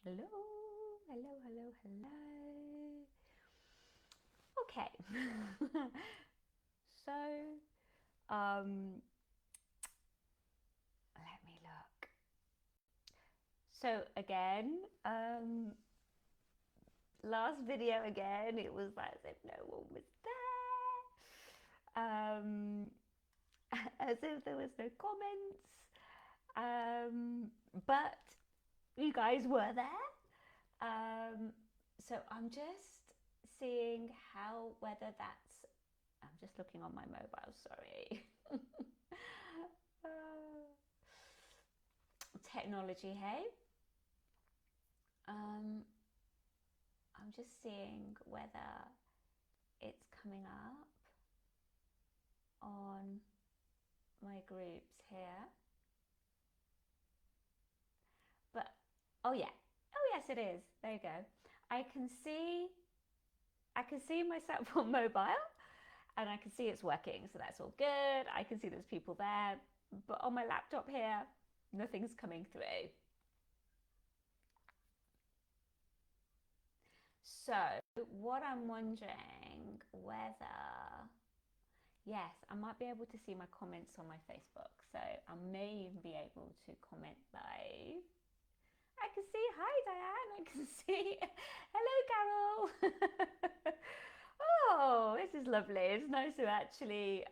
Hello, hello, hello, hello. Okay. So, let me look. So again, last video again, it was like as if no one was there. As if there was no comments. But you guys were there. So I'm just seeing whether that's, I'm just looking on my mobile, sorry. Technology, hey? I'm just seeing whether it's coming up on my groups here. But, oh yeah. Oh yes, it is. There you go. I can see myself on mobile and I can see it's working. So that's all good. I can see there's people there. But on my laptop here, nothing's coming through. So what I'm wondering whether, yes, I might be able to see my comments on my Facebook. So I may even be able to comment live. I can see, hi Diane, I can see, hello Carol. Oh, this is lovely. It's nice to actually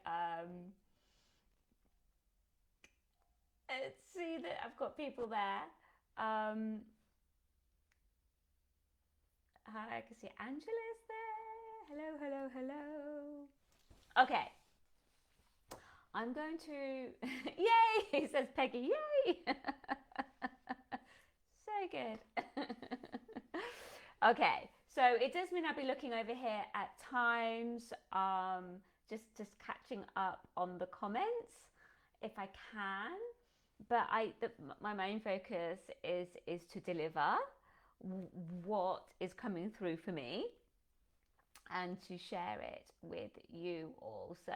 see that I've got people there. Hi, I can see Angela's there. Hello, hello, hello. Okay. I'm going to, yay, says Peggy, yay. So good. Okay, so it does mean I'll be looking over here at times, just catching up on the comments if I can. But my main focus is to deliver what is coming through for me and to share it with you all. So,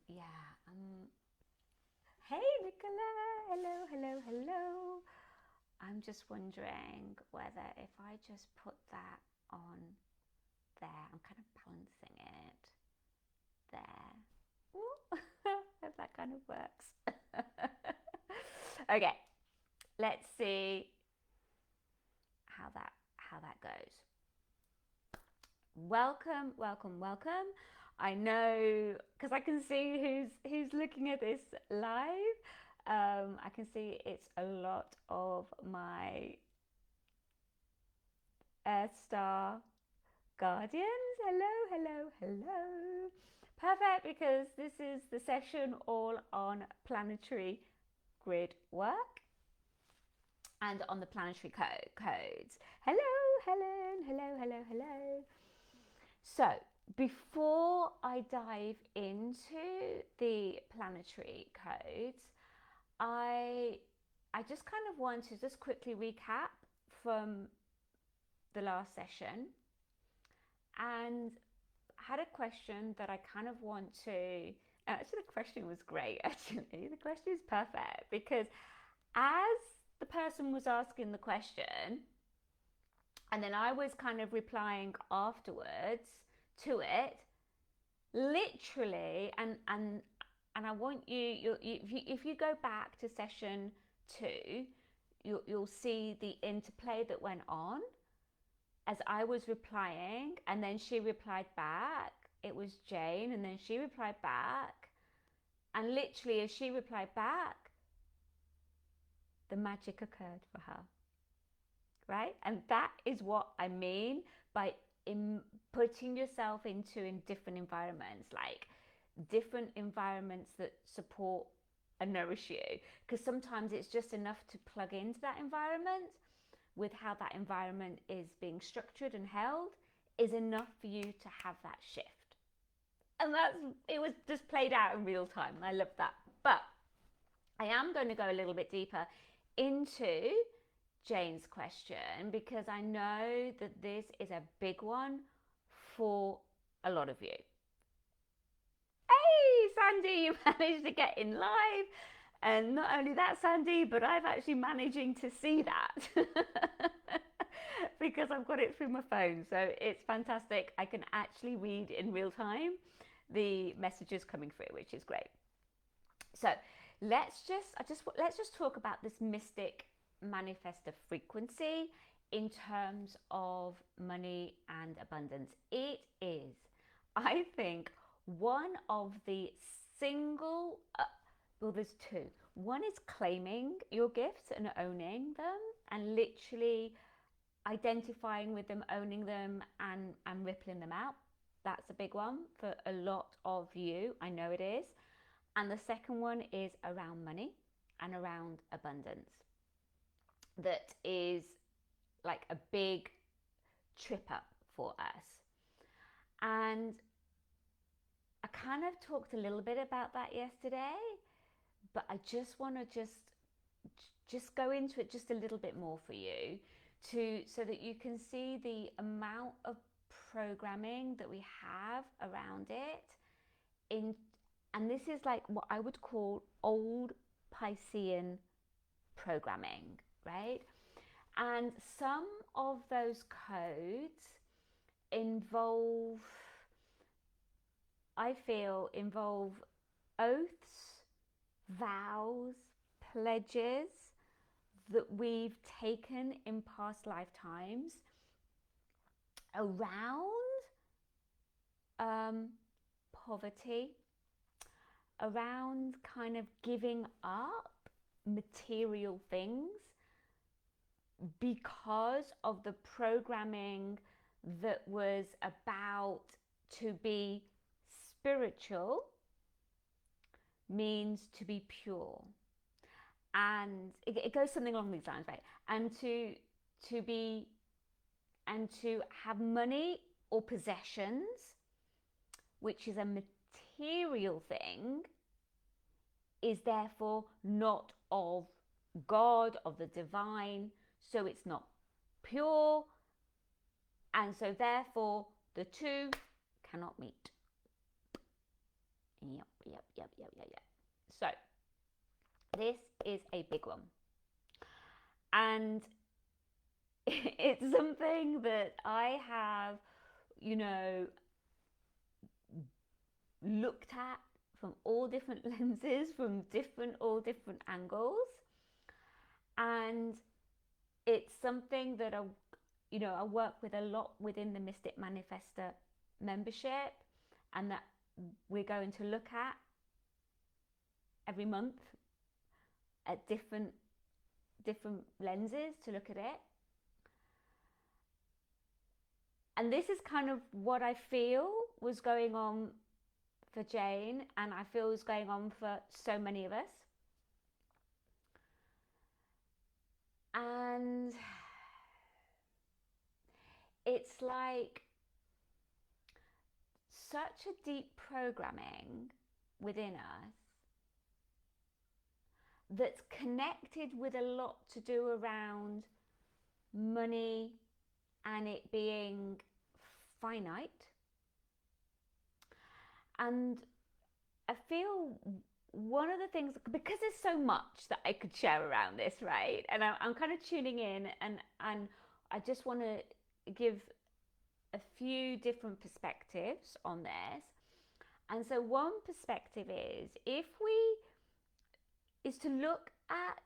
yeah. Hey, Nicola. Hello, hello, hello. I'm just wondering whether if I just put that on there, I'm kind of balancing it there. If that kind of works. Okay, let's see how that goes. Welcome, welcome, welcome. I know because I can see who's looking at this live. I can see it's a lot of my Earth Star Guardians. Hello, hello, hello. Perfect, because this is the session all on planetary grid work and on the planetary codes. Hello, Helen. Hello, hello, hello. So before I dive into the planetary codes, I just kind of want to just quickly recap from the last session, and had a question that I kind of want to, actually the question was great, actually the question is perfect, because as the person was asking the question and then I was kind of replying afterwards to it, literally, and I want you, if you go back to session 2, you'll see the interplay that went on as I was replying, and then she replied back. It was Jane, and then she replied back, and literally as she replied back, the magic occurred for her, right? And that is what I mean by putting yourself into in different environments, like different environments that support and nourish you, because sometimes it's just enough to plug into that environment with how that environment is being structured and held is enough for you to have that shift. And it was just played out in real time. I love that. But I am going to go a little bit deeper into Jane's question, because I know that this is a big one for a lot of you. Hey, Sandy, you managed to get in live. And not only that, Sandy, but I'm actually managing to see that because I've got it through my phone. So it's fantastic. I can actually read in real time the messages coming through, which is great. So let's just talk about this mystic manifestor frequency in terms of money and abundance. It is, I think, one of the single well, there's two. One is claiming your gifts and owning them, and literally identifying with them, owning them, and rippling them out. That's a big one for a lot of you. I know it is. And the second one is around money and around abundance. That is like a big trip up for us. And I kind of talked a little bit about that yesterday, but I just want to just go into it just a little bit more for you so that you can see the amount of programming that we have around it. And this is like what I would call old Piscean programming, right? And some of those codes involve oaths, vows, pledges that we've taken in past lifetimes around poverty, around kind of giving up material things because of the programming that was about to be spiritual means to be pure. And it goes something along these lines, right? And to have money or possessions, which is a material thing, is therefore not of God, of the divine, so it's not pure, and so therefore the two cannot meet. Yep. So this is a big one, and it's something that I have, looked at from all different lenses, from all different angles, and it's something that I work with a lot within the Mystic Manifestor membership, and that we're going to look at every month at different lenses to look at it. And this is kind of what I feel was going on for Jane, and I feel is going on for so many of us. And it's like such a deep programming within us that's connected with a lot to do around money and it being finite. And I feel one of the things, because there's so much that I could share around this, right? And I'm kind of tuning in, and I just want to give a few different perspectives on this. And so one perspective is to look at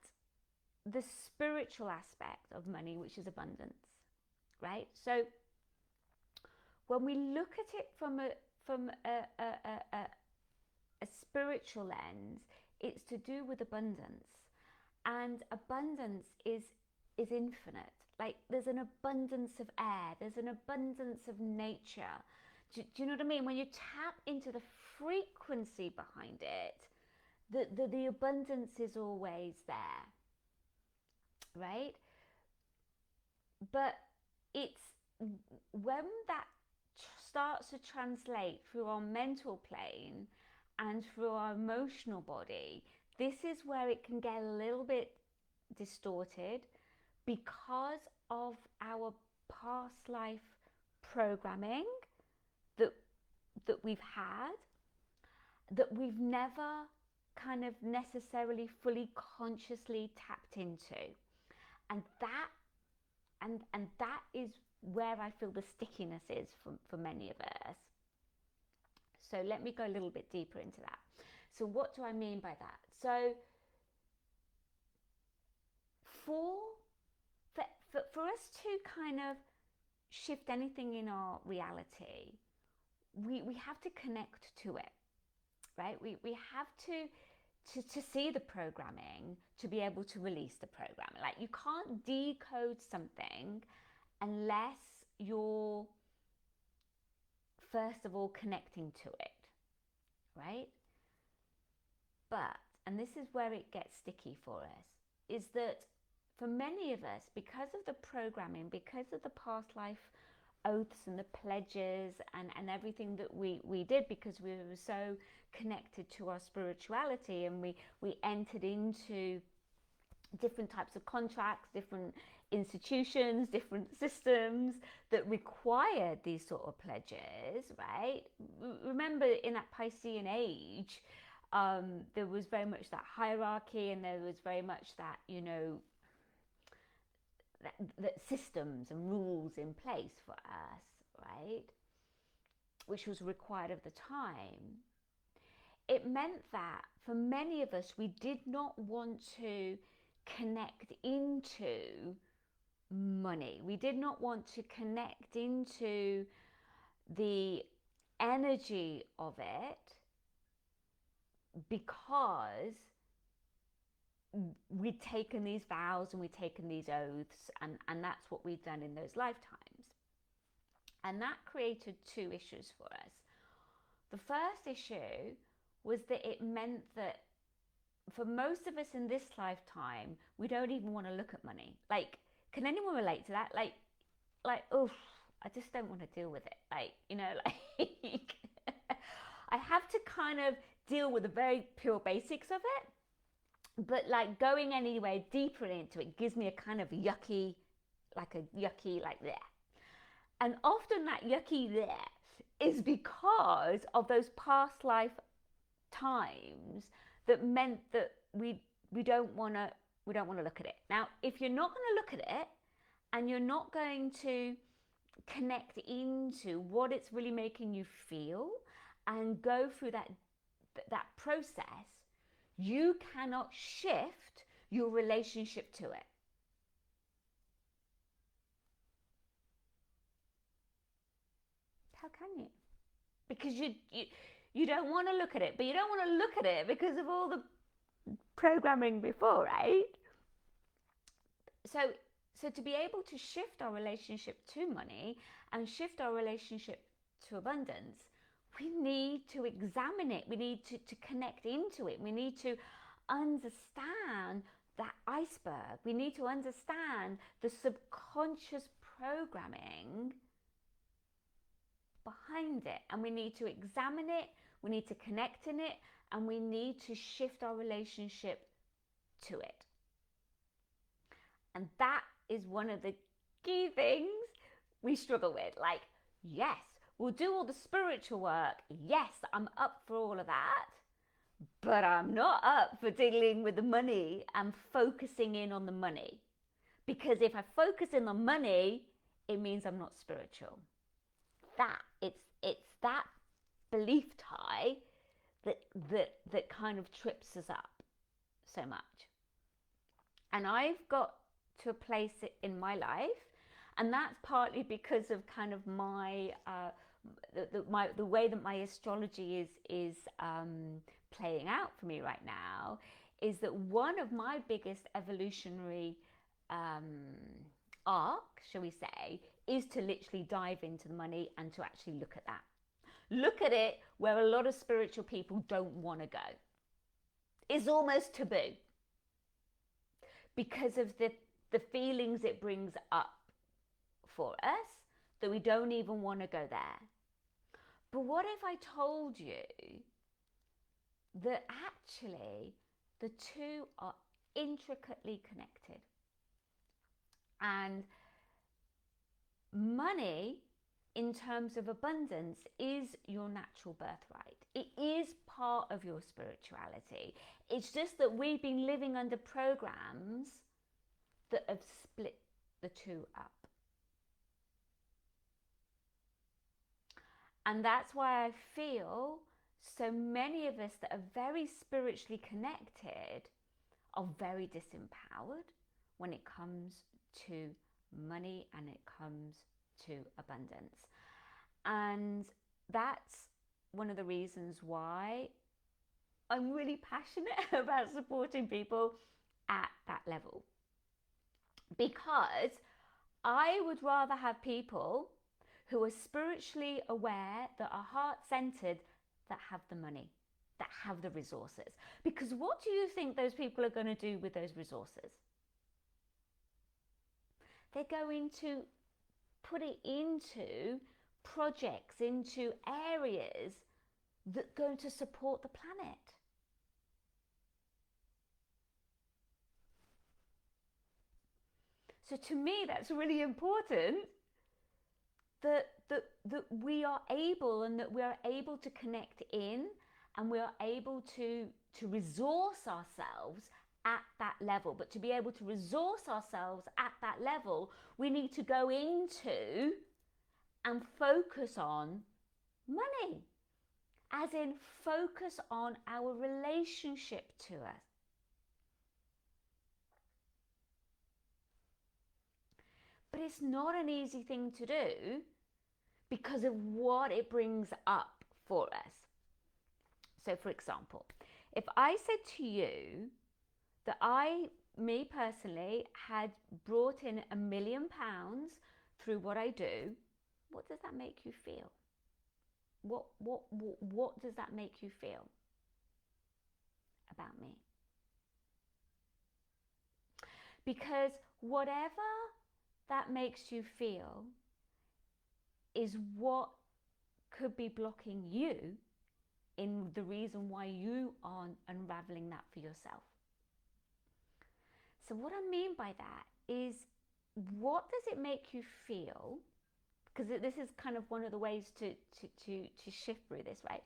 the spiritual aspect of money, which is abundance, right? So when we look at it from a spiritual lens, it's to do with abundance, and abundance is infinite. Like there's an abundance of air, there's an abundance of nature. Do you know what I mean? When you tap into the frequency behind it, the abundance is always there, right? But it's when that starts to translate through our mental plane and through our emotional body, this is where it can get a little bit distorted because of our past life programming that we've had, that we've never kind of necessarily fully consciously tapped into. And that is where I feel the stickiness is for many of us. So let me go a little bit deeper into that. So what do I mean by that? So for us to kind of shift anything in our reality, we have to connect to it, right? We have to see the programming to be able to release the programming. Like, you can't decode something unless you're first of all connecting to it, right? But, and this is where it gets sticky for us, is that for many of us, because of the programming, because of the past life oaths and the pledges and everything that we did, because we were so connected to our spirituality, and we entered into different types of contracts, different institutions, different systems that required these sort of pledges, right? Remember, in that Piscean age, there was very much that hierarchy, and there was very much that, you know, that systems and rules in place for us, right? Which was required of the time. It meant that for many of us, we did not want to connect into money. We did not want to connect into the energy of it, because we'd taken these vows and we'd taken these oaths, and that's what we'd done in those lifetimes. And that created two issues for us. The first issue was that it meant that for most of us in this lifetime, we don't even want to look at money. Like, can anyone relate to that? Like, oh, I just don't want to deal with it. Like, you know, like I have to kind of deal with the very pure basics of it, but like going anywhere deeper into it gives me a kind of yucky, like there. And often that yucky there is because of those past life times that meant that we don't want to look at it. Now, if you're not going to look at it, and you're not going to connect into what it's really making you feel and go through that process, you cannot shift your relationship to it. How can you? Because you don't want to look at it, but you don't want to look at it because of all the programming before, right? So to be able to shift our relationship to money and shift our relationship to abundance, we need to examine it. We need to connect into it. We need to understand that iceberg. We need to understand the subconscious programming behind it. And we need to examine it. We need to connect in it. And we need to shift our relationship to it. And that is one of the key things we struggle with. Like, yes, we'll do all the spiritual work. Yes, I'm up for all of that. But I'm not up for dealing with the money and focusing in on the money. Because if I focus in on money, it means I'm not spiritual. It's that belief tie that kind of trips us up so much. And I've got to a place in my life, and that's partly because of kind of my the way that my astrology is playing out for me right now, is that one of my biggest evolutionary arc, shall we say, is to literally dive into the money and to actually look at that. Look at it where a lot of spiritual people don't want to go. It's almost taboo because of the feelings it brings up for us, that we don't even want to go there. But what if I told you that actually the two are intricately connected? And money, in terms of abundance, is your natural birthright. It is part part of your spirituality. It's just that we've been living under programs that have split the two up. And that's why I feel so many of us that are very spiritually connected are very disempowered when it comes to money and it comes to abundance. And that's one of the reasons why I'm really passionate about supporting people at that level. Because I would rather have people who are spiritually aware, that are heart-centered, that have the money, that have the resources. Because what do you think those people are going to do with those resources? They're going to put it into projects, into areas that are going to support the planet. So to me, that's really important that we are able, and that we are able to connect in, and we are able to resource ourselves at that level. But to be able to resource ourselves at that level, we need to go into and focus on money, as in focus on our relationship to us. But it's not an easy thing to do because of what it brings up for us. So for example, if I said to you that me personally, had brought in £1 million through what I do, what does that make you feel? What does that make you feel about me? Because whatever that makes you feel is what could be blocking you in the reason why you aren't unraveling that for yourself. So what I mean by that is, what does it make you feel? Because this is kind of one of the ways to shift through this, right?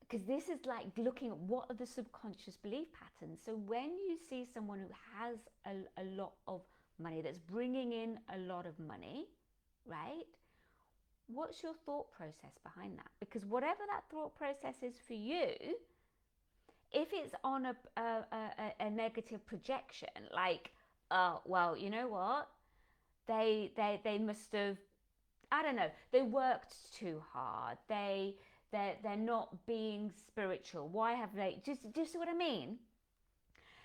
Because this is like looking at what are the subconscious belief patterns. So when you see someone who has a lot of money, that's bringing in a lot of money, right? What's your thought process behind that? Because whatever that thought process is for you, if it's on a negative projection, like, well, you know what? They must have, I don't know, they worked too hard. They're not being spiritual. Why have they, do you see what I mean?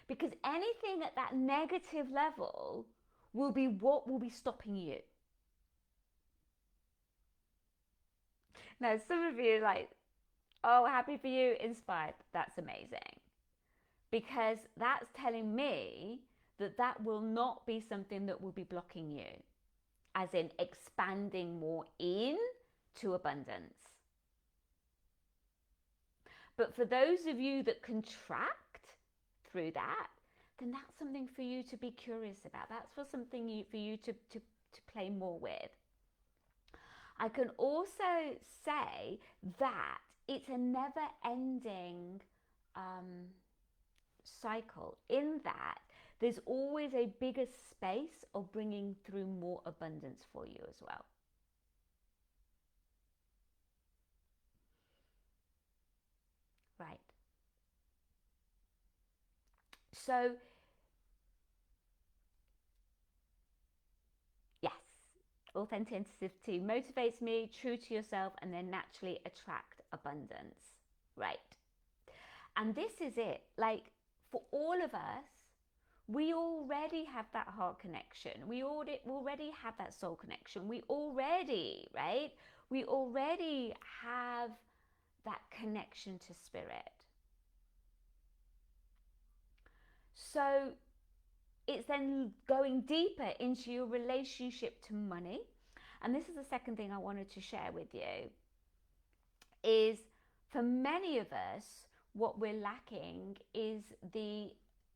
Because anything at that negative level will be what will be stopping you. Now, some of you are like, oh, happy for you, inspired. That's amazing. Because that's telling me that that will not be something that will be blocking you, as in expanding more into abundance. But for those of you that contract through that, then that's something for you to be curious about. That's for something for you to play more with. I can also say that it's a never-ending cycle, in that there's always a bigger space of bringing through more abundance for you as well. Right. So, yes, authenticity motivates me, true to yourself, and then naturally attract abundance. Right. And this is it. Like, for all of us, we already have that heart connection. We already have that soul connection. We already, right? We already have that connection to spirit. So it's then going deeper into your relationship to money. And this is the second thing I wanted to share with you, is for many of us, what we're lacking is the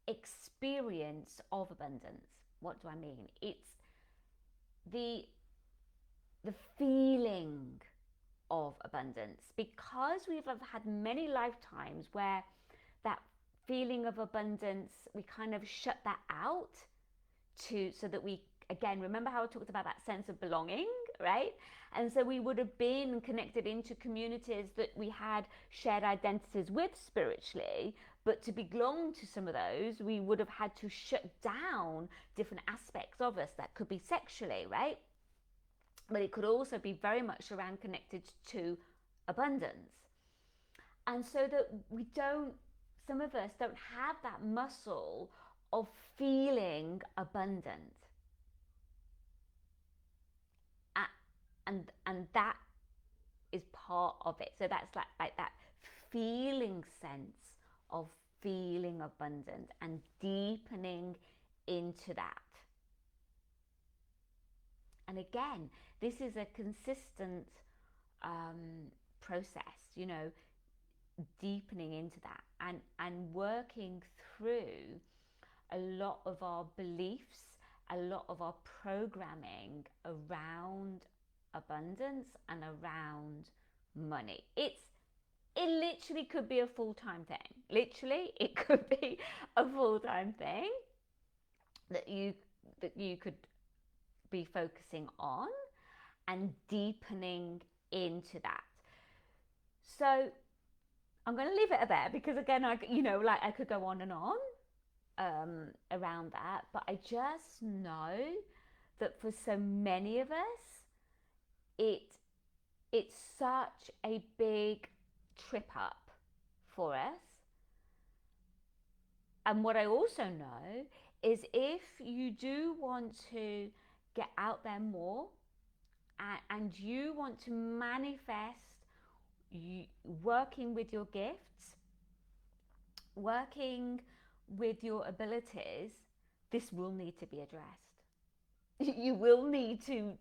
experience of abundance. What do I mean? It's the feeling of abundance, because we've had many lifetimes where that feeling of abundance, we kind of shut that out so that we, again, remember how I talked about that sense of belonging, right? And so we would have been connected into communities that we had shared identities with spiritually, but to belong to some of those, we would have had to shut down different aspects of us. That could be sexually, right? But it could also be very much around connected to abundance. And so that some of us don't have that muscle of feeling abundant. And that is part of it. So that's like that feeling sense of feeling abundant and deepening into that. And again, this is a consistent process, you know, deepening into that and working through a lot of our beliefs, a lot of our programming around abundance and around money. It literally could be a full-time thing. Literally, it could be a full-time thing that you could be focusing on and deepening into that. So I'm going to leave it at there, because again, I could go on and on around that, but I just know that for so many of us, it's such a big trip up for us. And what I also know is, if you do want to get out there more and you want to manifest working with your gifts, working with your abilities, this will need to be addressed. You will need to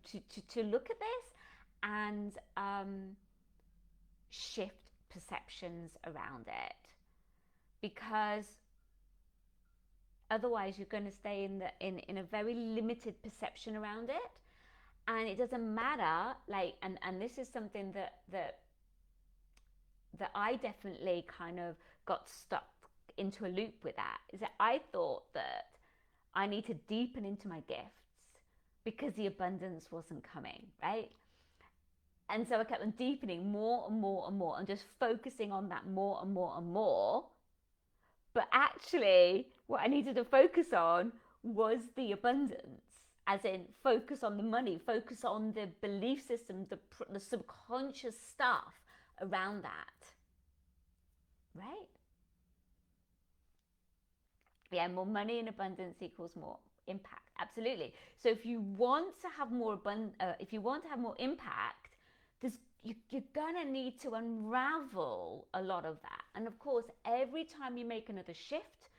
look at this and shift perceptions around it, because otherwise you're going to stay in a very limited perception around it, and it doesn't matter. Like, and this is something that I definitely kind of got stuck into a loop with, that is that I thought that I need to deepen into my gifts because the abundance wasn't coming, right? And so I kept on deepening more and more and more and just focusing on that more and more and more. But actually, what I needed to focus on was the abundance, as in focus on the money, focus on the belief system, the subconscious stuff around that, right? Yeah, more money and abundance equals more impact. Absolutely. So if you want to have more impact, you're gonna need to unravel a lot of that. And of course, every time you make another shift,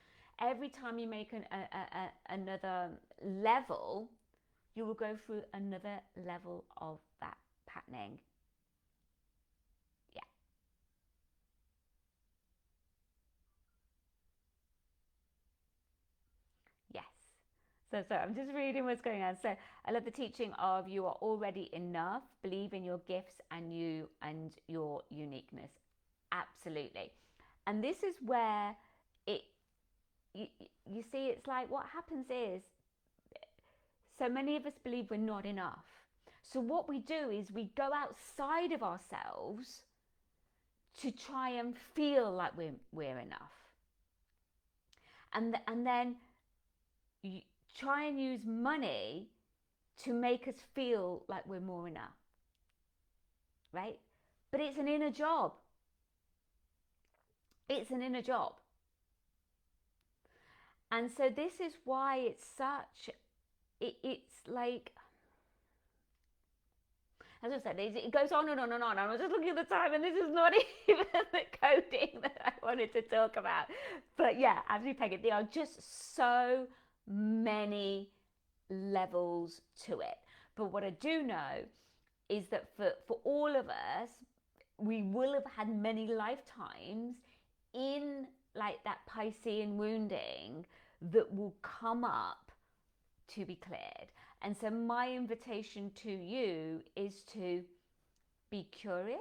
every time you make another level, you will go through another level of that patterning. Yeah. Yes. So I'm just reading what's going on. So I love the teaching of you are already enough, believe in your gifts and your uniqueness. Absolutely. And this is where you see, it's like what happens is, so many of us believe we're not enough. So what we do is we go outside of ourselves to try and feel like we're enough. And then you try and use money to make us feel like we're more enough, right? But it's an inner job. It's an inner job. And so this is why it's like, as I said, it goes on and on and on. I was just looking at the time, and this is not even the coding that I wanted to talk about. But yeah, absolutely, Peggy, there are just so many levels to it. But what I do know is that for all of us, we will have had many lifetimes in like that Piscean wounding that will come up to be cleared. And so my invitation to you is to be curious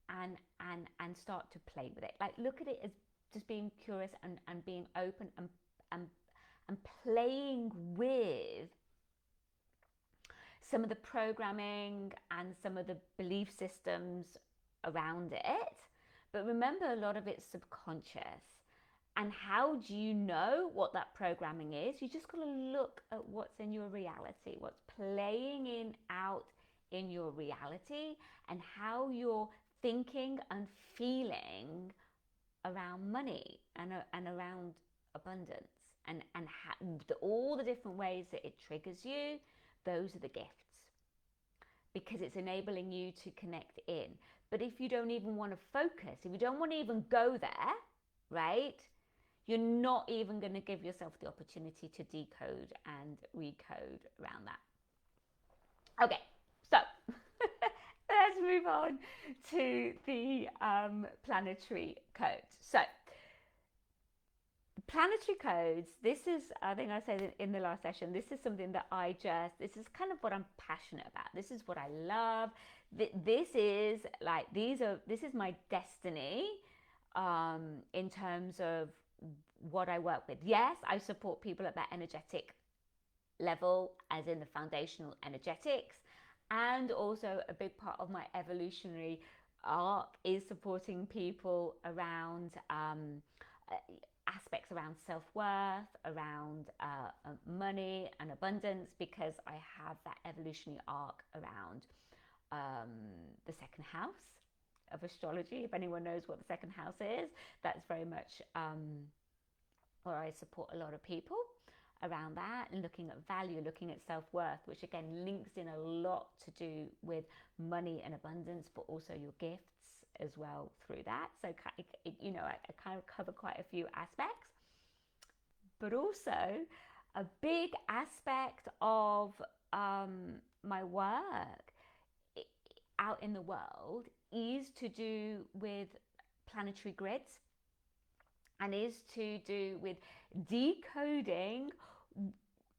and start to play with it. Like, look at it as just being curious and being open and and playing with some of the programming and some of the belief systems around it. But remember, a lot of it's subconscious. And how do you know what that programming is? You just got to look at what's in your reality, what's playing out in your reality, and how you're thinking and feeling around money and around abundance, and all the different ways that it triggers you. Those are the gifts, because it's enabling you to connect in. But if you don't even want to focus, if you don't want to even go there, right, you're not even going to give yourself the opportunity to decode and recode around that. Okay, so let's move on to the planetary codes. So planetary codes, this is, I think I said in the last session, this is something that this is kind of what I'm passionate about. This is what I love. This is my destiny in terms of what I work with. Yes, I support people at that energetic level, as in the foundational energetics, and also a big part of my evolutionary arc is supporting people around aspects around self-worth, around money and abundance, because I have that evolutionary arc around the second house of astrology. If anyone knows what the second house is, that's very much where I support a lot of people around that, and looking at value, looking at self-worth, which again links in a lot to do with money and abundance, but also your gifts as well through that. So you know, I kind of cover quite a few aspects, but also a big aspect of my work out in the world is to do with planetary grids, and is to do with decoding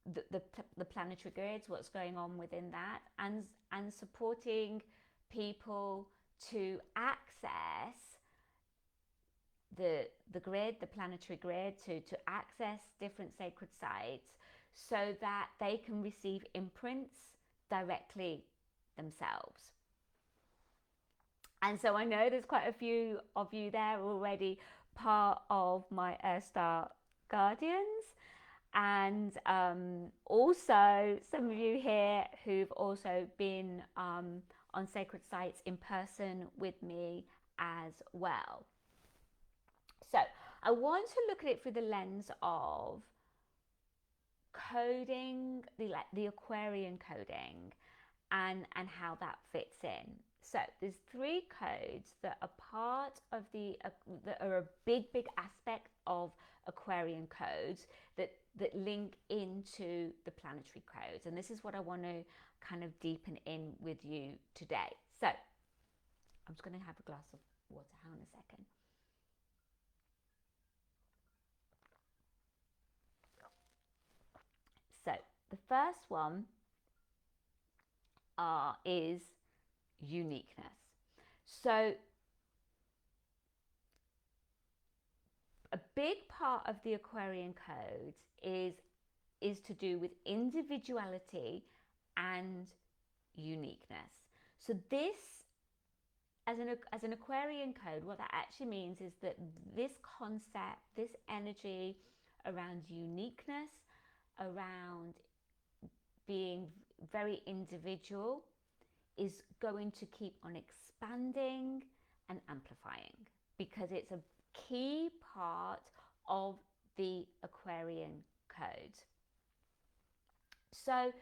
the planetary grids, what's going on within that, and supporting people to access the grid, the planetary grid, to access different sacred sites, so that they can receive imprints directly themselves. And so I know there's quite a few of you there already part of my Earth Star Guardians, and also some of you here who've also been on sacred sites in person with me as well. So I want to look at it through the lens of coding, the Aquarian coding, and how that fits in. So there's 3 codes that are part of that are a big aspect of Aquarian codes that link into the planetary codes, and this is what I want to kind of deepen in with you today. So I'm just going to have a glass of water. Hang on a second. So the first one is uniqueness. So a big part of the Aquarian codes is to do with individuality and uniqueness. So this, as an Aquarian code, what that actually means is that this concept, this energy around uniqueness, around being very individual, is going to keep on expanding and amplifying, because it's a key part of the Aquarian code. So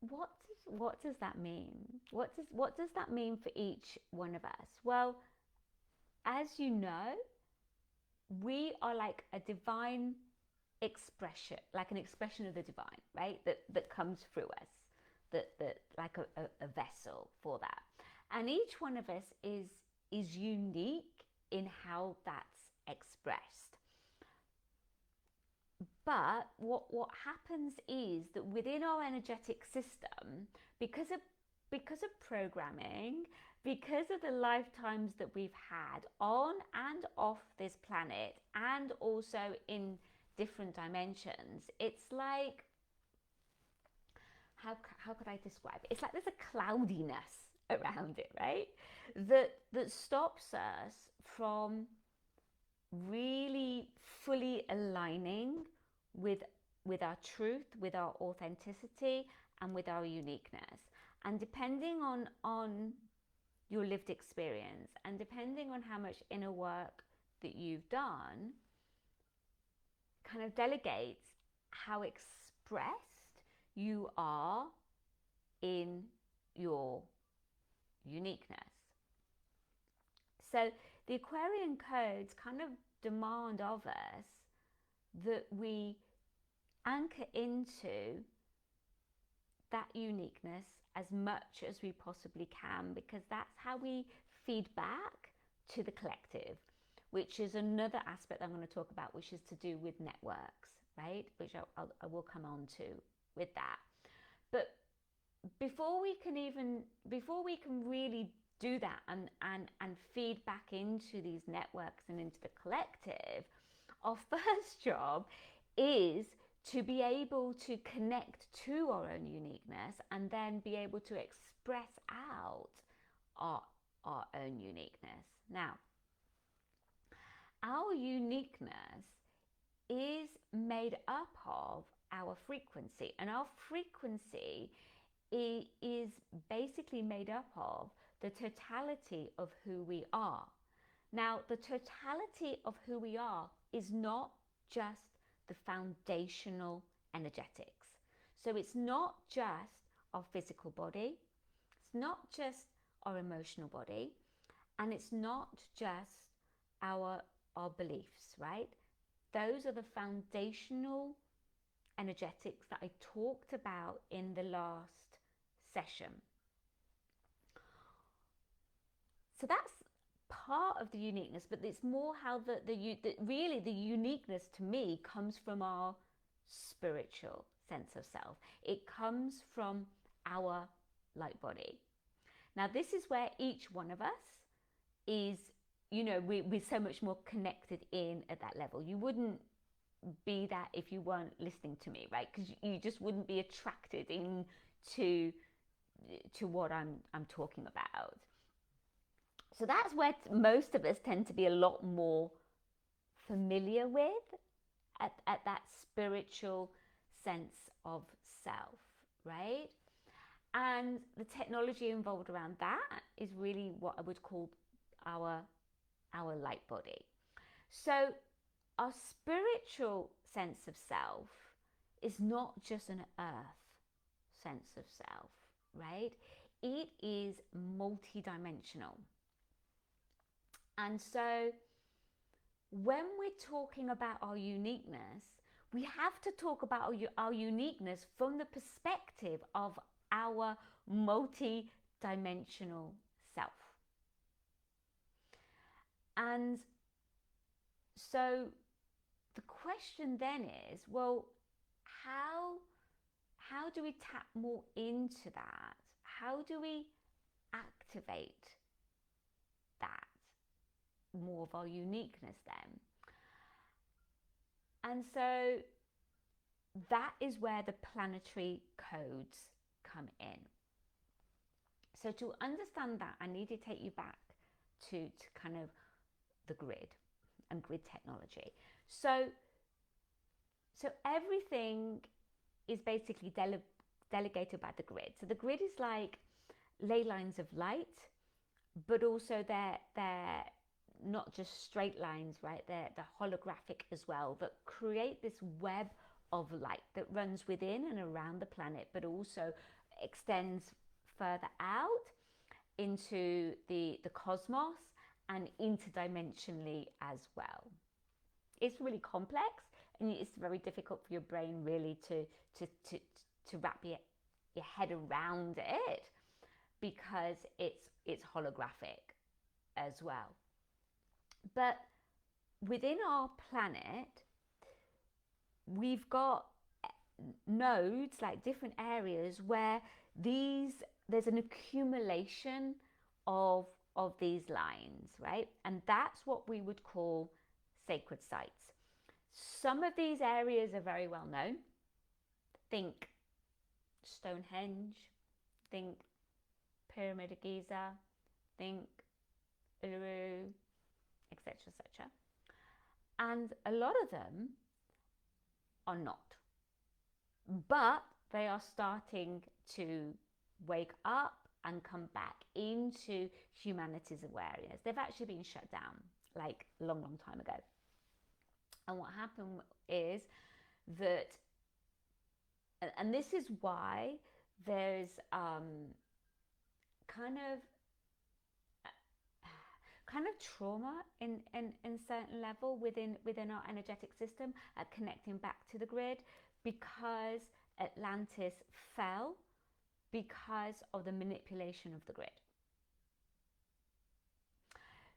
what does that mean? What does that mean for each one of us? Well, as you know, we are like a divine expression, like an expression of the divine, right? That comes through us, that like a vessel for that. And each one of us is unique in how that's expressed. But what happens is that within our energetic system, because of because of programming, because of the lifetimes that we've had on and off this planet, and also in different dimensions, it's like, how could I describe it? It's like there's a cloudiness around it, right? That stops us from really fully aligning with our truth, with our authenticity, and with our uniqueness. And depending on your lived experience, and depending on how much inner work that you've done, kind of delegates how expressed you are in your uniqueness. So the Aquarian codes kind of demand of us that we anchor into that uniqueness as much as we possibly can, because that's how we feed back to the collective, which is another aspect I'm going to talk about, which is to do with networks, right? Which I will come on to with that. But before we can really do that and feed back into these networks and into the collective, our first job is to be able to connect to our own uniqueness, and then be able to express out our own uniqueness. Now, our uniqueness is made up of our frequency, and our frequency is basically made up of the totality of who we are. Now, the totality of who we are is not just the foundational energetics. So it's not just our physical body, it's not just our emotional body, and it's not just our beliefs, right? Those are the foundational energetics that I talked about in the last session. So that's part of the uniqueness, but it's more how really the uniqueness to me comes from our spiritual sense of self. It comes from our light body. Now, this is where each one of us is, we're so much more connected in at that level. You wouldn't be that if you weren't listening to me, right? Because you just wouldn't be attracted into what I'm talking about. So that's where most of us tend to be a lot more familiar with, at that spiritual sense of self, right? And the technology involved around that is really what I would call our light body. So our spiritual sense of self is not just an earth sense of self, right? It is multidimensional. And so when we're talking about our uniqueness, we have to talk about our uniqueness from the perspective of our multi-dimensional self. And so the question then is, well, how do we tap more into that? How do we activate that, more of our uniqueness then? And so that is where the planetary codes come in. So to understand that, I need to take you back to kind of the grid and grid technology. So everything is basically delegated by the grid. So the grid is like ley lines of light, but also they're not just straight lines, right? They're holographic as well, that create this web of light that runs within and around the planet, but also extends further out into the cosmos and interdimensionally as well. It's really complex, and it's very difficult for your brain really to wrap your head around it, because it's holographic as well. But within our planet, we've got nodes, like different areas where there's an accumulation of these lines, right? And that's what we would call sacred sites. Some of these areas are very well known. Think Stonehenge, think Pyramid of Giza, think Uluru, etc., etc. And a lot of them are not. But they are starting to wake up and come back into humanity's awareness. They've actually been shut down like a long, long time ago. And what happened is that, and this is why there's kind of trauma in certain level within our energetic system at connecting back to the grid, because Atlantis fell because of the manipulation of the grid.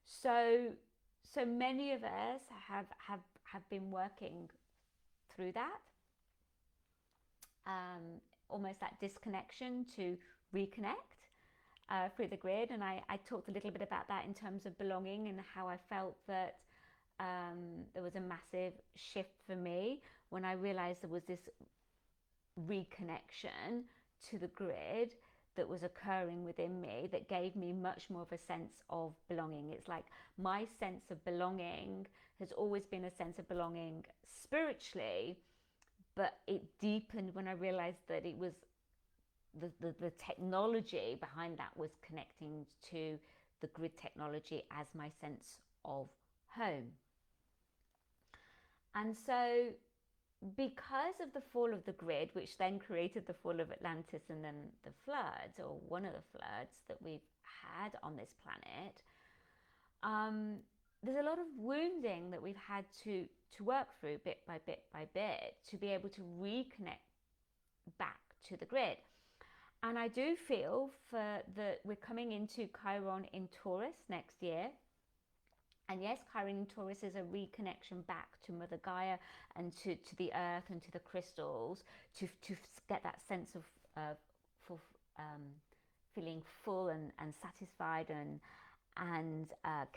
So many of us have been working through that, almost that disconnection to reconnect through the grid. And I talked a little bit about that in terms of belonging and how I felt that there was a massive shift for me when I realized there was this reconnection to the grid that was occurring within me that gave me much more of a sense of belonging. It's like my sense of belonging has always been a sense of belonging spiritually, but it deepened when I realized that it was the technology behind that was connecting to the grid technology as my sense of home. And so because of the fall of the grid, which then created the fall of Atlantis and then the floods, or one of the floods that we've had on this planet, there's a lot of wounding that we've had to work through bit by bit by bit to be able to reconnect back to the grid. And I do feel we're coming into Chiron in Taurus next year. And yes, Chiron in Taurus is a reconnection back to Mother Gaia and to the earth and to the crystals, to get that sense of feeling full and satisfied and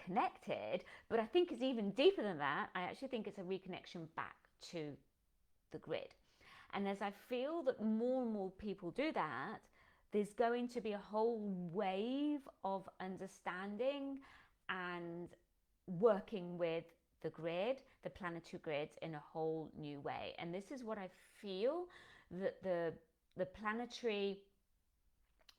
connected. But I think it's even deeper than that. I actually think it's a reconnection back to the grid. And as I feel that more and more people do that, there's going to be a whole wave of understanding and working with the grid, the planetary grids, in a whole new way. And this is what I feel that the planetary,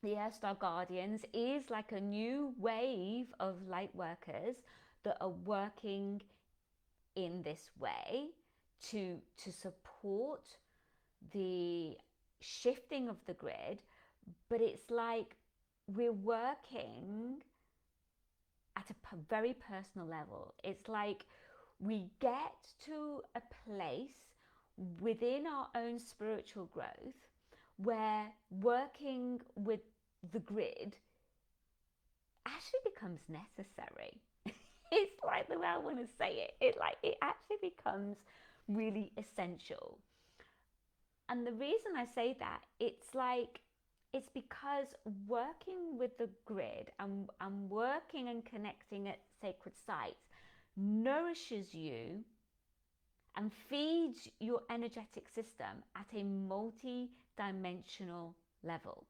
the Earth Star Guardians is like a new wave of light workers that are working in this way to support the shifting of the grid. But it's like we're working at a very personal level. It's like we get to a place within our own spiritual growth where working with the grid actually becomes necessary. It's like the way I want to say it. It actually becomes really essential. And the reason I say that, it's because working with the grid and working and connecting at sacred sites nourishes you and feeds your energetic system at a multi-dimensional level.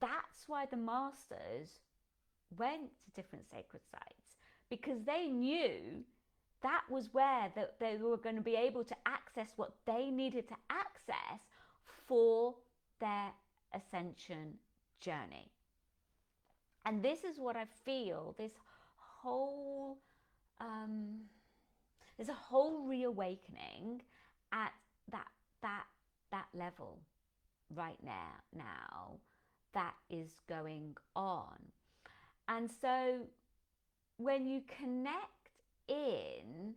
That's why the masters went to different sacred sites, because they knew that was where they were going to be able to access what they needed to access for their ascension journey. And this is what I feel, this whole there's a whole reawakening at that level right now that is going on. And so when you connect in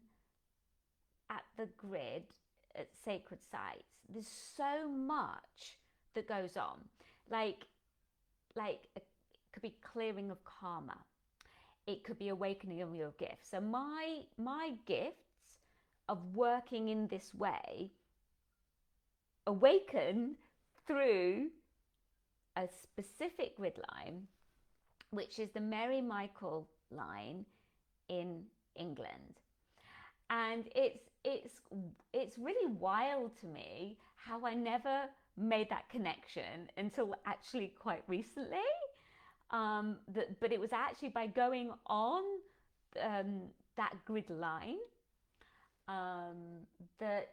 at the grid at sacred sites, there's so much that goes on. Like it could be clearing of karma. It could be awakening of your gifts. So my gifts of working in this way awaken through a specific grid line, which is the Mary Michael line in England. And it's really wild to me how I never made that connection until actually quite recently. But it was actually by going on that grid line that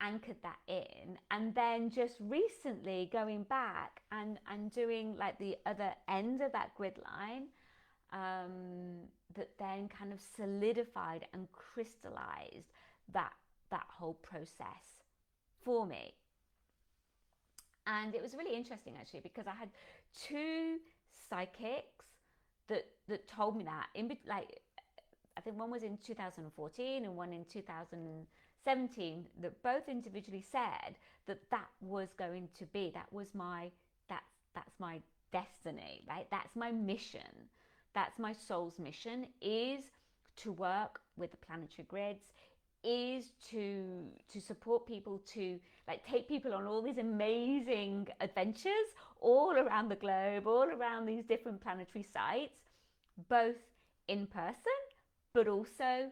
anchored that in, and then just recently going back and doing like the other end of that grid line, that then kind of solidified and crystallized that whole process for me. And it was really interesting actually, because I had two psychics that told me that, like I think one was in 2014 and one in 2017, that both individually said that was going to be, that's my destiny, right? That's my mission. That's my soul's mission, is to work with the planetary grids, is to support people, to like take people on all these amazing adventures all around the globe, all around these different planetary sites, both in person but also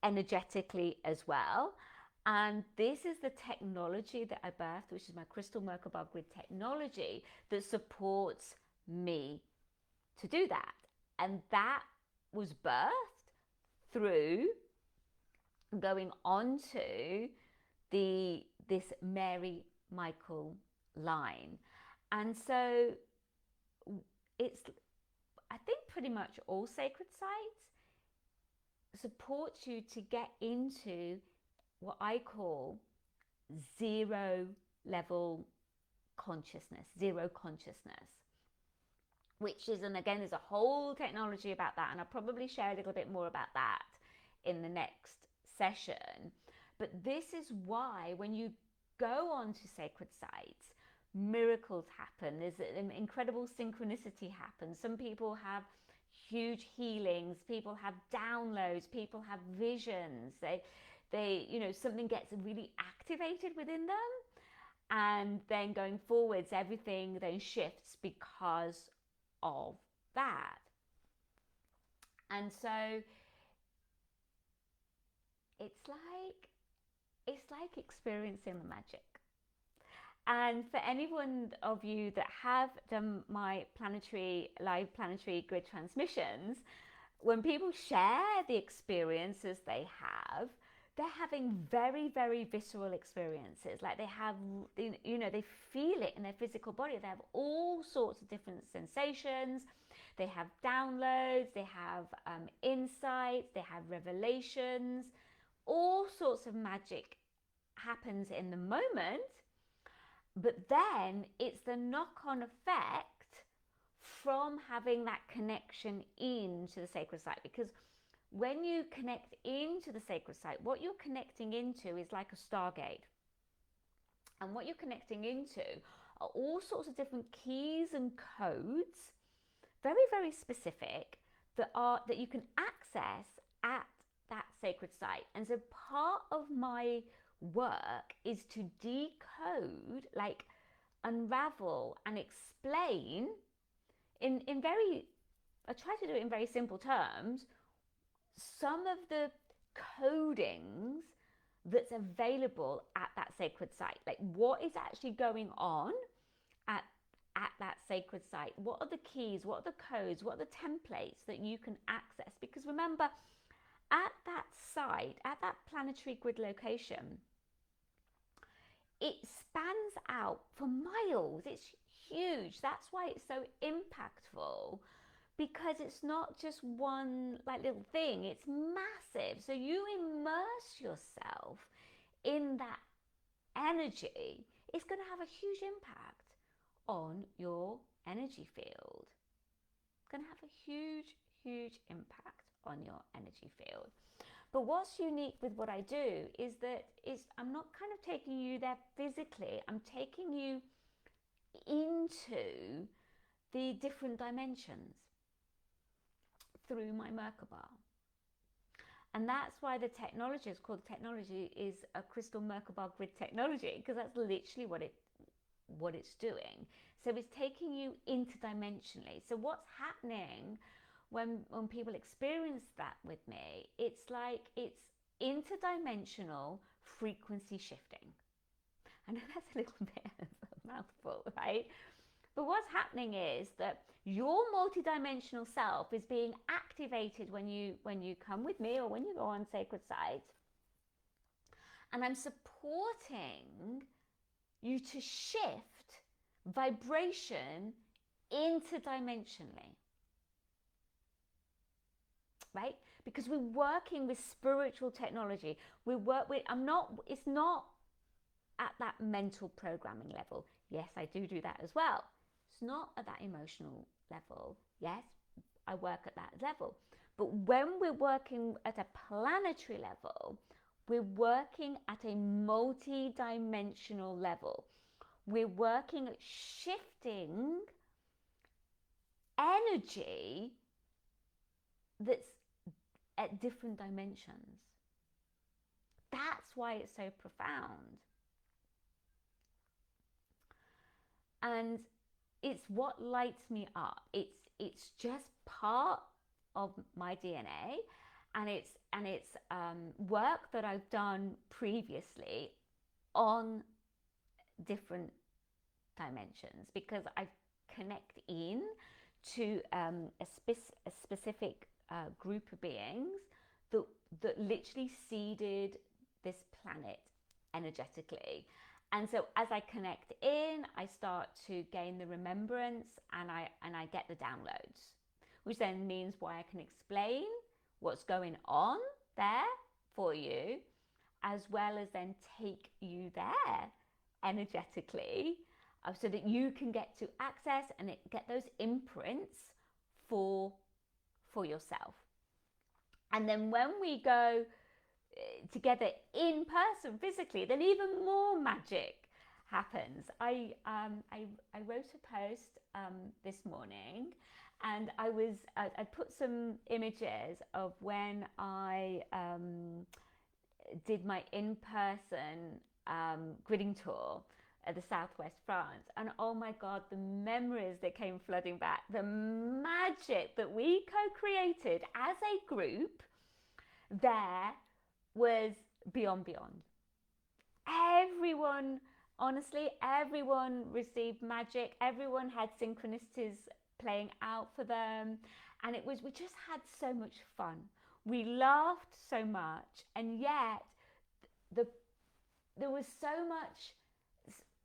energetically as well. And this is the technology that I birthed, which is my crystal Merkaba grid technology, that supports me to do that. And that was birthed through going on to this Mary Michael line. And so it's, I think pretty much all sacred sites support you to get into what I call zero level consciousness, zero consciousness, which is, and again, there's a whole technology about that, and I'll probably share a little bit more about that in the next session. But this is why when you go on to sacred sites, miracles happen. There's an incredible synchronicity happens. Some people have huge healings, people have downloads, people have visions, they you know, something gets really activated within them, and then going forwards everything then shifts because of that. And so it's like experiencing the magic. And for anyone of you that have done my live planetary grid transmissions, when people share the experiences they have, they're having very, very visceral experiences. Like they have, you know, they feel it in their physical body. They have all sorts of different sensations. They have downloads, they have insights, they have revelations. All sorts of magic happens in the moment. But then it's the knock-on effect from having that connection into the sacred site. Because when you connect into the sacred site, what you're connecting into is like a stargate. And what you're connecting into are all sorts of different keys and codes, very, very specific, that you can access at that sacred site. And so part of my work is to decode, like unravel and explain in very, I try to do it in very simple terms, some of the codings that's available at that sacred site. Like what is actually going on at that sacred site? What are the keys? What are the codes? What are the templates that you can access? Because remember, at that site, at that planetary grid location, it spans out for miles. It's huge. That's why it's so impactful, because it's not just one like little thing, it's massive. So you immerse yourself in that energy, it's going to have a huge impact on your energy field. It's going to have a huge, huge impact on your energy field. But what's unique with what I do is I'm not kind of taking you there physically, I'm taking you into the different dimensions through my Merkaba. And that's why the technology is called technology is a crystal Merkaba grid technology, because that's literally what it's doing. So it's taking you interdimensionally. So what's happening when people experience that with me, it's like it's interdimensional frequency shifting. I know that's a little bit of a mouthful, right? But what's happening is that your multidimensional self is being activated when you come with me or when you go on sacred site. And I'm supporting you to shift vibration interdimensionally. Right? Because we're working with spiritual technology. It's not at that mental programming level. Yes, I do that as well. It's not at that emotional level. Yes, I work at that level. But when we're working at a planetary level, we're working at a multi-dimensional level. We're working at shifting energy that's at different dimensions. That's why it's so profound. And it's what lights me up. It's just part of my DNA, and it's work that I've done previously on different dimensions, because I connect in to a specific group of beings that literally seeded this planet energetically. And so as I connect in, I start to gain the remembrance, and I get the downloads, which then means why I can explain what's going on there for you, as well as then take you there energetically, so that you can get to access and get those imprints for yourself. And then when we go together in person physically, then even more magic happens. I wrote a post this morning, and I put some images of when I did my in-person gridding tour at the Southwest France, and oh my God, the memories that came flooding back, the magic that we co-created as a group there was beyond. Everyone, honestly, everyone received magic. Everyone had synchronicities playing out for them, and we just had so much fun. We laughed so much, and yet there was so much.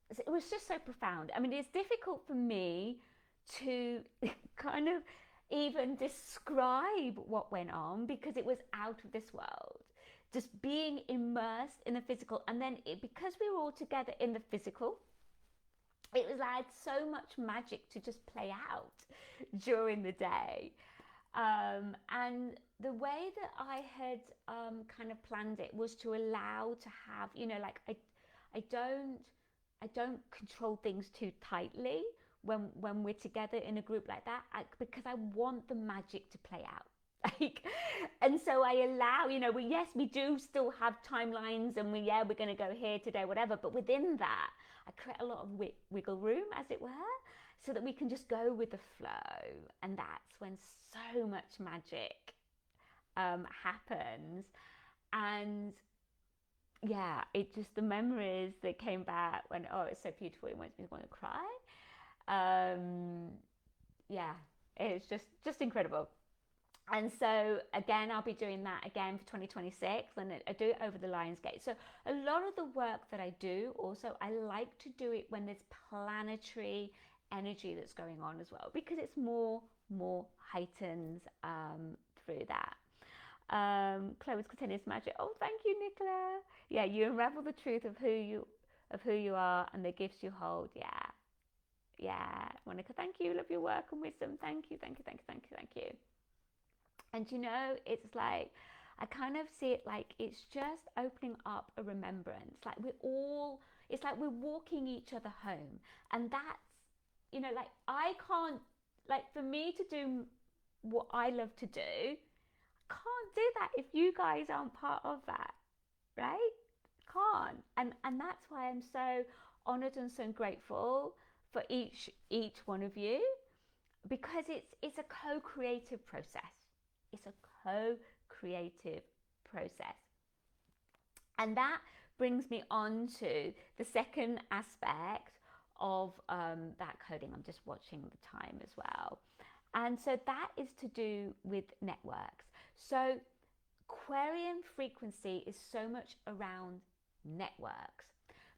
It was just so profound. I mean, it's difficult for me to kind of even describe what went on, because it was out of this world. Just being immersed in the physical, and then because we were all together in the physical, it was like so much magic to just play out during the day. And the way that I had kind of planned it was to allow to have, like I don't control things too tightly when we're together in a group like that, because I want the magic to play out. And so I allow, we do still have timelines, and we're going to go here today, whatever. But within that, I create a lot of wiggle room, as it were, so that we can just go with the flow. And that's when so much magic happens. And yeah, it just, the memories that came back when, oh, it's so beautiful, it makes me want to cry. Yeah, it's just incredible. And so again, I'll be doing that again for 2026, and I do it over the Lionsgate. So a lot of the work that I do, also, I like to do it when there's planetary energy that's going on as well, because it's more heightened through that. Chloe's continuous magic. Oh, thank you, Nicola. Yeah, you unravel the truth of who you are and the gifts you hold. Yeah, Monica, thank you. Love your work and wisdom. Thank you. And it's like, I kind of see it like it's just opening up a remembrance. Like it's like we're walking each other home. And that's, I can't, like, for me to do what I love to do, can't do that if you guys aren't part of that, right? Can't. And that's why I'm so honored and so grateful for each one of you, because it's a co-creative process. It's a co-creative process. And that brings me on to the second aspect of that coding. I'm just watching the time as well. And so that is to do with networks. So Aquarian frequency is so much around networks.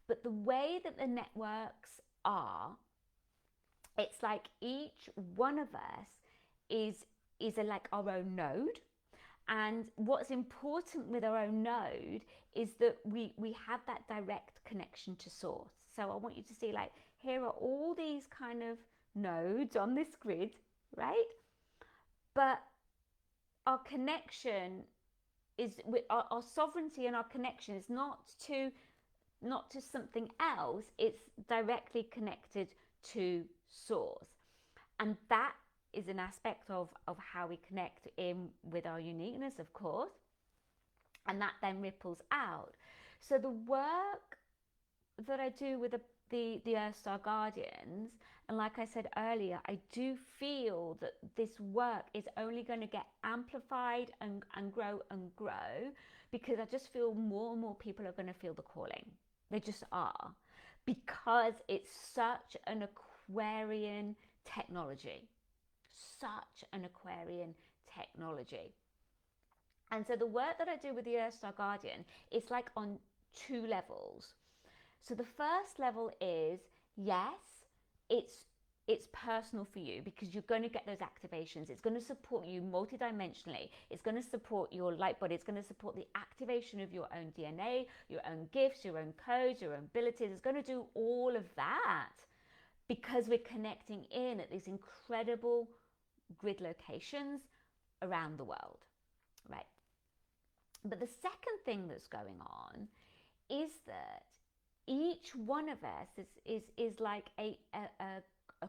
But the way that the networks are, it's like each one of us is like our own node. And what's important with our own node is that we have that direct connection to source. So I want you to see, like, here are all these kind of nodes on this grid, right? But our connection is with our sovereignty, and our connection is not to something else. It's directly connected to source. And that is an aspect of how we connect in with our uniqueness, of course, and that then ripples out. So the work that I do with the Earth Star Guardians, and like I said earlier, I do feel that this work is only going to get amplified and grow, because I just feel more and more people are going to feel the calling. They just are, because it's such an Aquarian technology. Such an Aquarian technology. And so the work that I do with the Earth Star Guardian is like on two levels. So the first level is, yes, it's personal for you, because you're going to get those activations. It's going to support you multidimensionally. It's going to support your light body. It's going to support the activation of your own DNA, your own gifts, your own codes, your own abilities. It's going to do all of that, because we're connecting in at these incredible grid locations around the world, right? But the second thing that's going on is that each one of us is like a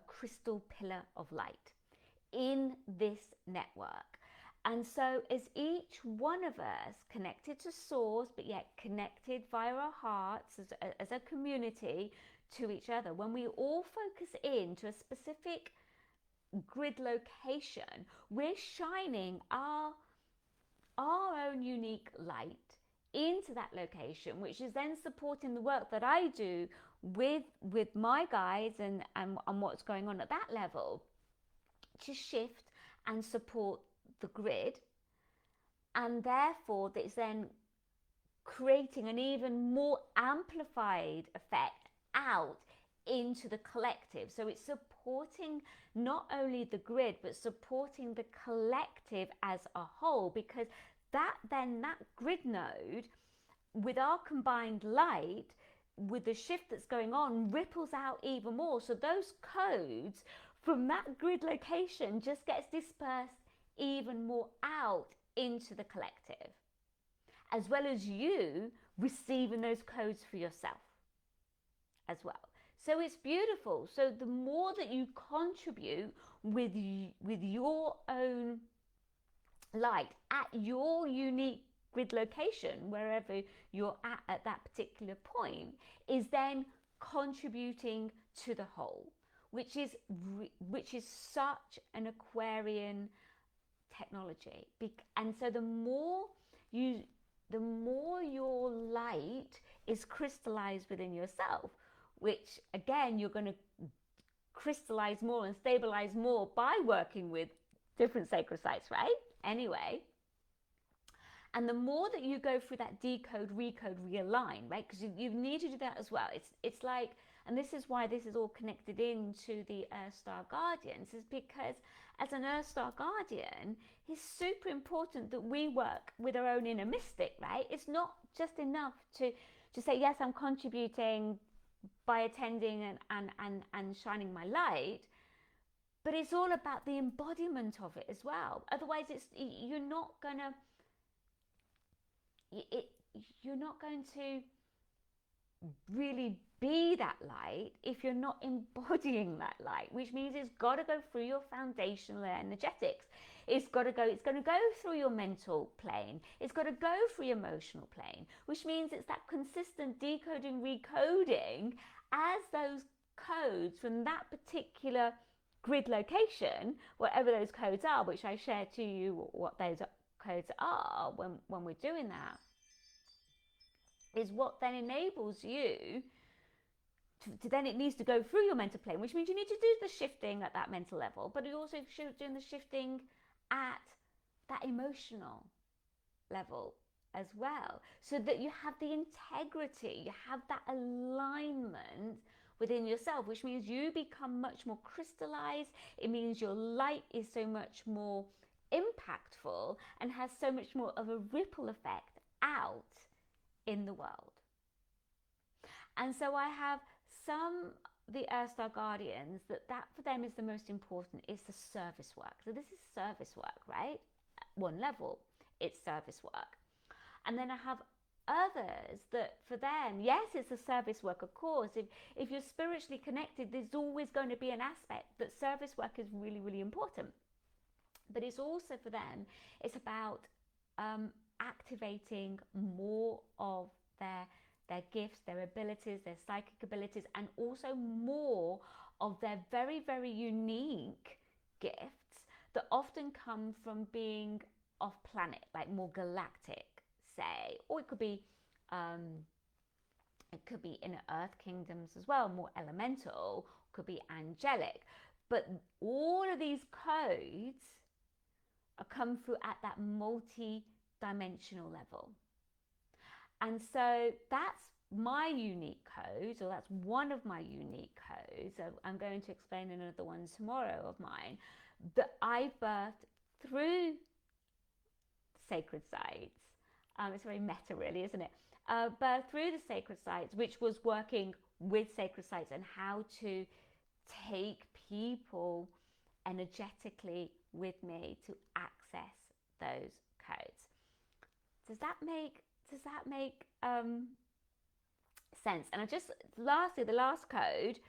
crystal pillar of light in this network. And so as each one of us connected to source, but yet connected via our hearts as a community to each other, when we all focus in to a specific grid location, we're shining our own unique light into that location, which is then supporting the work that I do with my guides and what's going on at that level, to shift and support the grid. And therefore it's then creating an even more amplified effect out into the collective. So it's supporting not only the grid, but supporting the collective as a whole, because that grid node, with our combined light, with the shift that's going on, ripples out even more. So those codes from that grid location just gets dispersed even more out into the collective, as well as you receiving those codes for yourself as well. So it's beautiful. So the more that you contribute with your own light at your unique grid location, wherever you're at that particular point, is then contributing to the whole, which is such an Aquarian technology. And so the more your light is crystallized within yourself, which again you're going to crystallize more and stabilize more by working with different sacred sites, right? Anyway, and the more that you go through that decode, recode, realign, right? Because you need to do that as well. It's like, and this is why this is all connected into the Earth Star Guardians, is because as an Earth Star Guardian, it's super important that we work with our own inner mystic, right? It's not just enough to say, yes, I'm contributing by attending and shining my light, but it's all about the embodiment of it as well. Otherwise, you're not going to really be that light if you're not embodying that light, which means it's got to go through your foundational energetics. It's going to go through your mental plane. It's got to go through your emotional plane, which means it's that consistent decoding, recoding as those codes from that particular grid location, whatever those codes are, which I share to you what those codes are when we're doing that, is what then enables you to then it needs to go through your mental plane, which means you need to do the shifting at that mental level, but you also should doing the shifting at that emotional level as well, so that you have the integrity, you have that alignment within yourself, which means you become much more crystallized. It means your light is so much more impactful and has so much more of a ripple effect out in the world. And so I have the Earth Star Guardians that for them is the most important, is the service work. So this is service work, right? At one level, it's service work. And then I have others that for them, yes, it's a service work, of course. If you're spiritually connected, there's always going to be an aspect that service work is really, really important. But it's also for them, it's about activating more of their gifts, their abilities, their psychic abilities, and also more of their very, very unique gifts that often come from being off planet, like more galactic, say, or it could be inner earth kingdoms as well, more elemental, could be angelic. But all of these codes are come through at that multi-dimensional level. And so that's my unique code, or that's one of my unique codes. I'm going to explain another one tomorrow of mine that I birthed through sacred sites. It's very meta, really, isn't it? Birthed through the sacred sites, which was working with sacred sites and how to take people energetically with me to access those codes. Does that make sense? And lastly, the last code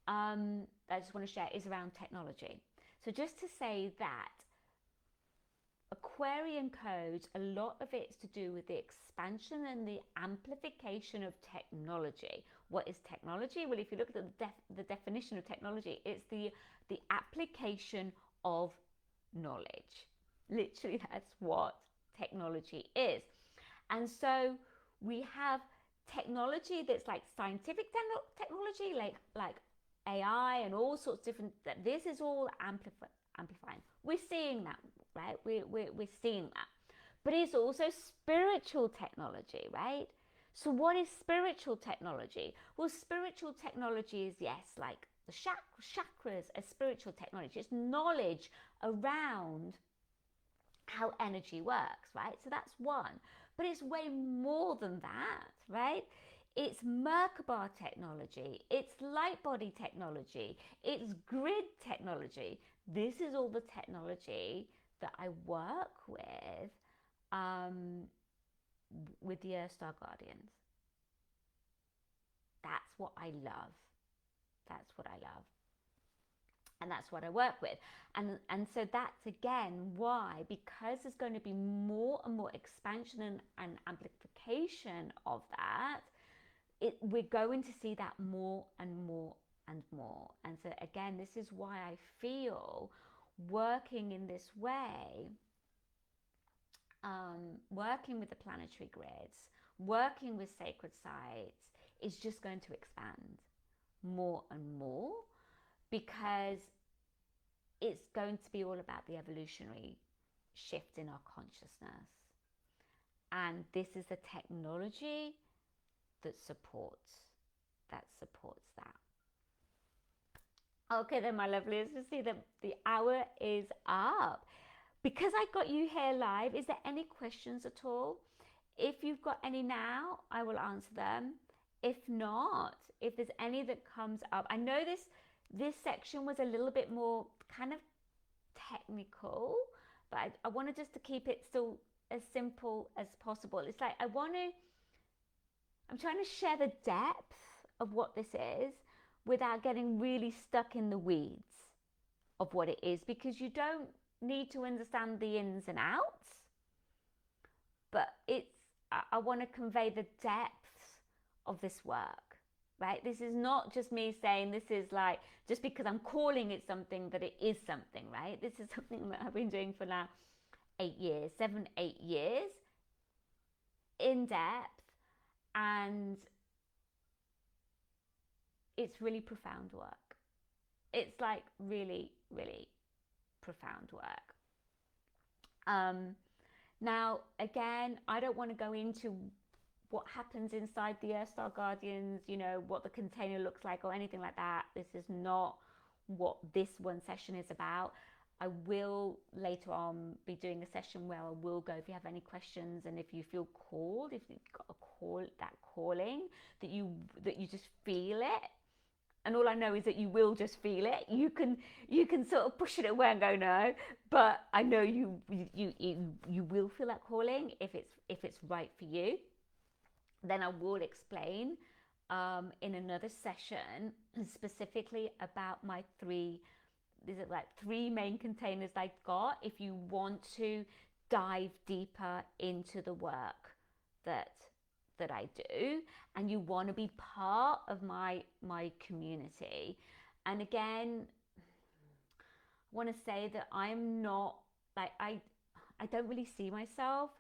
that I just want to share is around technology. So just to say that Aquarian codes, a lot of it's to do with the expansion and the amplification of technology. What is technology? Well, if you look at the definition of technology, it's the application of knowledge. Literally, that's what technology is. And so we have technology that's like scientific technology, like AI and all sorts of different, this is all amplifying. We're seeing that, right? We're seeing that. But it's also spiritual technology, right? So what is spiritual technology? Well, spiritual technology is, yes, like the chakras are spiritual technology. It's knowledge around how energy works, right? So that's one. But it's way more than that, right? It's Merkaba technology, it's light body technology, it's grid technology. This is all the technology that I work with the Earth Star Guardians. That's what I love. That's what I love. And that's what I work with. And so that's, again, why, because there's going to be more and more expansion and amplification of that, we're going to see that more and more and more. And so, again, this is why I feel working in this way, working with the planetary grids, working with sacred sites, is just going to expand more and more, because it's going to be all about the evolutionary shift in our consciousness. And this is the technology that supports that. Okay then, my lovelies, you see that the hour is up. Because I got you here live, is there any questions at all? If you've got any now, I will answer them. If not, if there's any that comes up, I know this section was a little bit more kind of technical, but I wanted just to keep it still as simple as possible. It's like I'm trying to share the depth of what this is without getting really stuck in the weeds of what it is, because you don't need to understand the ins and outs, but I want to convey the depths of this work, right? This is not just me saying this is like, just because I'm calling it something, that it is something, right? This is something that I've been doing for now 8 years, 7, 8 years, in depth, and it's really profound work. It's like really, really profound work. Now, again, I don't want to go into what happens inside the Earth Star Guardians, you know, what the container looks like or anything like that. This is not what this one session is about. I will later on be doing a session where I will go, if you have any questions, and if you feel called, if you've got a call, that calling, that you just feel it. And all I know is that you will just feel it. You can sort of push it away and go no, but I know you will feel that calling if it's right for you. Then I will explain in another session specifically about my three main containers I've got, if you want to dive deeper into the work that I do, and you want to be part of my community. And again, I want to say that I'm not like, I don't really see myself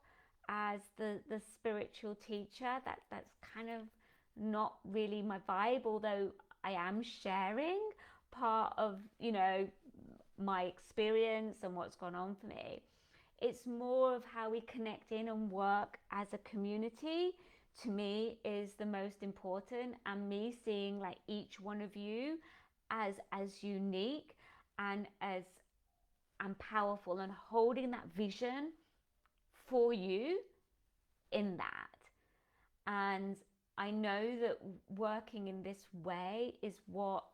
as the spiritual teacher. That's kind of not really my vibe, although I am sharing part of, you know, my experience and what's gone on for me. It's more of how we connect in and work as a community, to me, is the most important, and me seeing like each one of you as unique and as powerful, and holding that vision for you in that. And I know that working in this way is what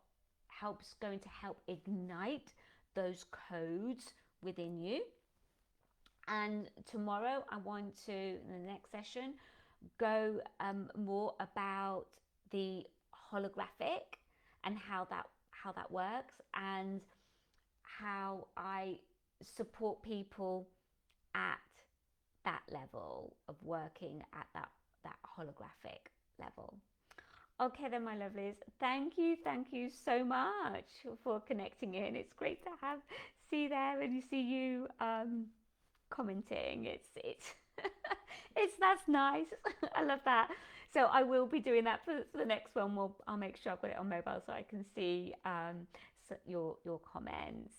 going to help ignite those codes within you. And tomorrow I want to, in the next session, go more about the holographic and how that works, and how I support people at that level of working at that holographic level. Okay then, my lovelies, thank you so much for connecting in. It's great to see you there, and see you commenting. It's that's nice. I love that. So I will be doing that for the next one. I'll make sure I've got it on mobile so I can see your comments.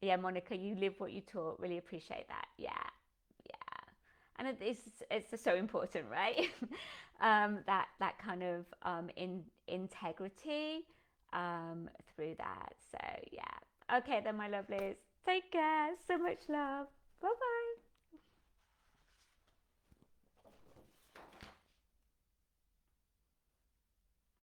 Yeah, Monica, you live what you taught. Really appreciate that. Yeah. And it's so important, right? that kind of integrity through that. So yeah. Okay then, my lovelies. Take care. So much love. Bye bye.